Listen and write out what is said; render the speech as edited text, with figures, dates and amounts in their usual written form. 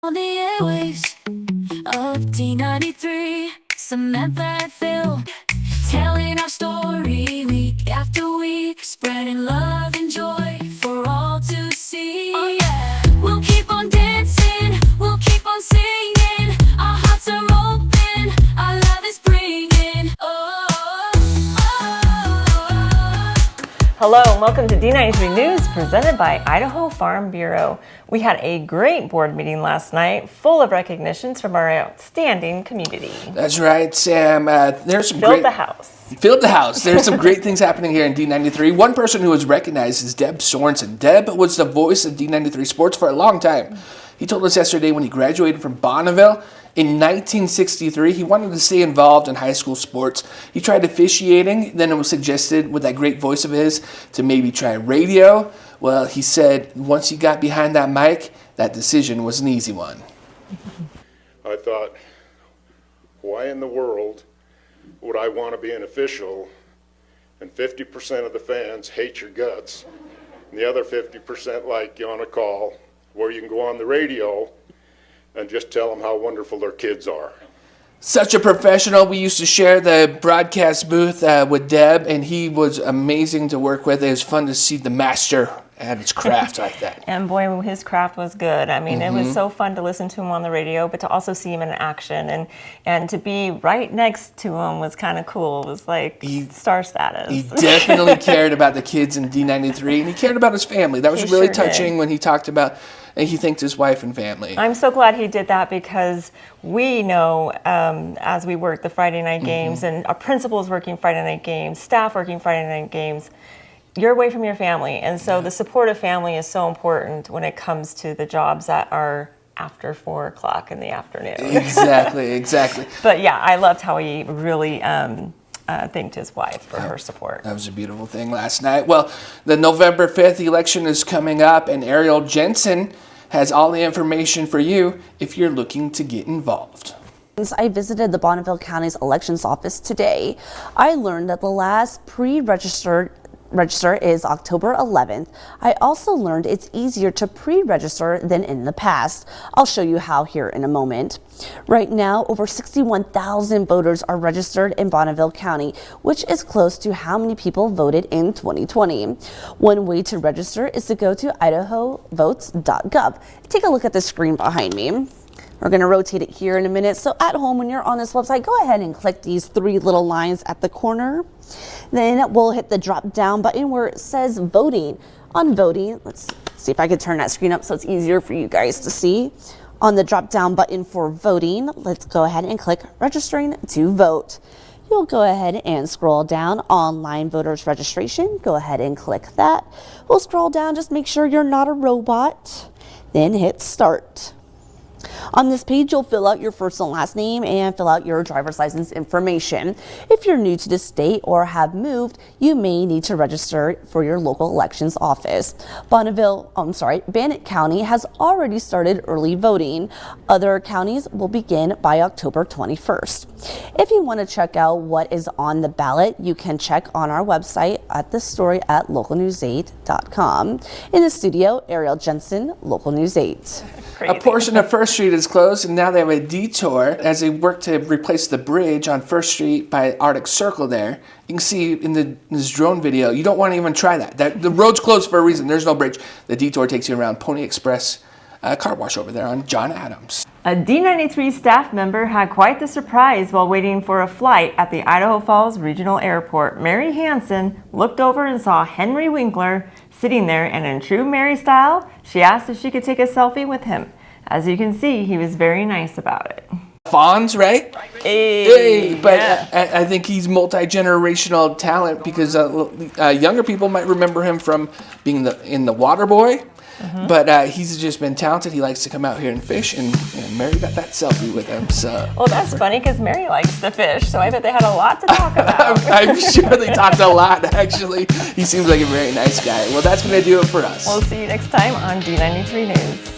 On the airwaves of D93, Samantha Phil, telling our story week after week, spreading love and joy for all to see. Oh yeah, we'll keep on dancing, we'll keep on singing, our hearts are open, our love is bringing. Hello and welcome to D93 News, presented by Idaho Farm Bureau. We had a great board meeting last night, full of recognitions from our outstanding community. That's right, Sam. There's some Filled the house. Filled the house. There's some great things happening here in D93. One person who was recognized is Deb Sorenson. Deb was the voice of D93 sports for a long time. He told us yesterday when he graduated from Bonneville in 1963, he wanted to stay involved in high school sports. He tried officiating, then it was suggested with that great voice of his to maybe try radio. Well, he said once he got behind that mic, that decision was an easy one. I thought, why in the world would I want to be an official and 50% of the fans hate your guts and the other 50% like you on a call where you can go on the radio and just tell them how wonderful their kids are. Such a professional. We used to share the broadcast booth with Deb, and he was amazing to work with. It was fun to see the master at his craft like that. And boy, his craft was good. I mean, It was so fun to listen to him on the radio, but to also see him in action and to be right next to him was kind of cool. It was like star status. He definitely cared about the kids in D93, and he cared about his family. That was He really sure touching did. when he talked about, and he thanked his wife and family. I'm so glad he did that because we know as we work the Friday night games and our principals working Friday night games, staff working Friday night games, you're away from your family. And so the support of family is so important when it comes to the jobs that are after 4 o'clock in the afternoon. Exactly. But yeah, I loved how he really thanked his wife for her support. That was a beautiful thing last night. Well, the November 5th election is coming up, and Ariel Jensen has all the information for you if you're looking to get involved. I visited the Bonneville County's elections office today. I learned that the last pre-register is October 11th. I also learned it's easier to pre-register than in the past. I'll show you how here in a moment. Right now, over 61,000 voters are registered in Bonneville County, which is close to how many people voted in 2020. One way to register is to go to idahovotes.gov. Take a look at the screen behind me. We're going to rotate it here in a minute. So at home, when you're on this website, go ahead and click these 3 little lines at the corner. Then we'll hit the drop down button where it says voting. On voting, let's see if I can turn that screen up so it's easier for you guys to see. On the drop down button for voting, let's go ahead and click registering to vote. You'll go ahead and scroll down online voters registration. Go ahead and click that. We'll scroll down, just make sure you're not a robot. Then hit start. On this page, you'll fill out your first and last name and fill out your driver's license information. If you're new to the state or have moved, you may need to register for your local elections office. Bannock County has already started early voting. Other counties will begin by October 21st. If you want to check out what is on the ballot, you can check on our website at the story at localnews8.com. In the studio, Ariel Jensen, Local News 8. A portion of First Street is closed, and now they have a detour as they work to replace the bridge on First Street by Arctic Circle there. You can see in this drone video, you don't want to even try that. The road's closed for a reason. There's no bridge. The detour takes you around Pony Express car wash over there on John Adams. A D93 staff member had quite the surprise while waiting for a flight at the Idaho Falls Regional Airport. Mary Hansen looked over and saw Henry Winkler sitting there, and in true Mary style, she asked if she could take a selfie with him. As you can see, he was very nice about it. Fonz, right? Hey, but yeah. I think he's multi-generational talent because younger people might remember him from being in the Water Boy. But he's just been talented. He likes to come out here and fish, and Mary got that selfie with him. So. Well, that's funny because Mary likes to fish, so I bet they had a lot to talk about. I'm sure they talked a lot, actually. He seems like a very nice guy. Well, that's going to do it for us. We'll see you next time on D93 News.